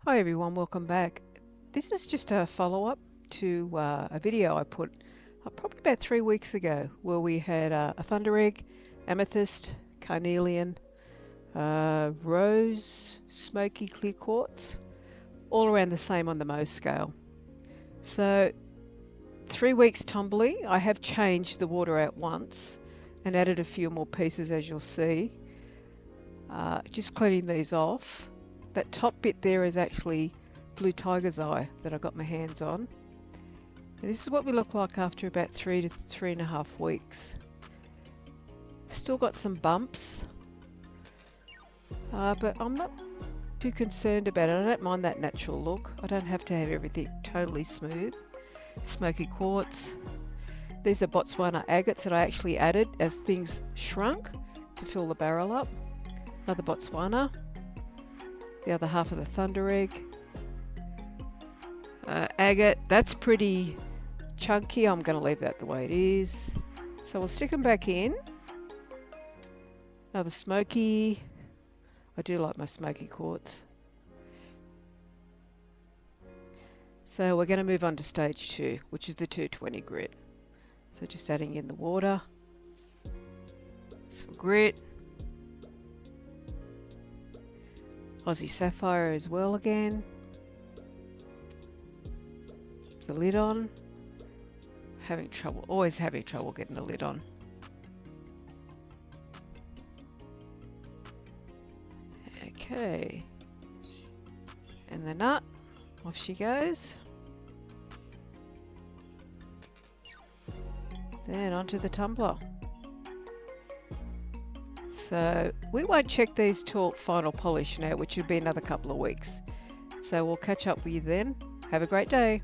Hi everyone, welcome back. This is just a follow-up to a video I put probably about 3 weeks ago where we had a thunder egg, amethyst, carnelian, rose, smoky clear quartz, all around the same on the MOHS scale. So 3 weeks tumbling, I have changed the water out once and added a few more pieces as you'll see. Just cleaning these off. That top bit there is actually blue tiger's eye that I got my hands on. And this is what we look like after about 3 to 3.5 weeks. Still got some bumps, but I'm not too concerned about it. I don't mind that natural look. I don't have to have everything totally smooth. Smoky quartz. These are Botswana agates that I actually added as things shrunk to fill the barrel up. Another Botswana. The other half of the thunder egg. Agate, that's pretty chunky. I'm going to leave that the way it is. So we'll stick them back in. Another smoky. I do like my smoky quartz. So we're going to move on to stage 2, which is the 220 grit. So just adding in the water, some grit, Aussie sapphire as well again. Keep the lid on. Always having trouble getting the lid on. Okay. And the nut, off she goes. Then onto the tumbler. So we won't check these till final polish now, which will be another couple of weeks. So we'll catch up with you then. Have a great day.